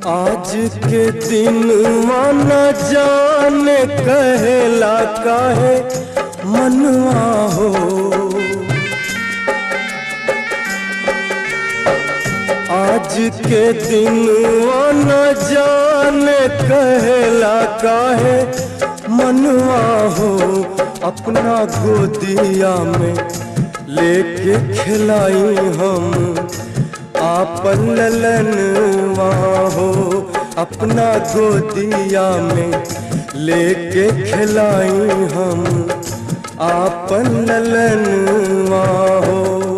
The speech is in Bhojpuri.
आज के दिन न जाने कहेला काहे मनवा हो। आज के दिन न जाने कहेला काहे मनवा हो। अपना गोदिया में लेके खिलाई हम आपन ललनवा हो। अपना गोदिया में लेके खिलाई हम आपन ललनवा हो।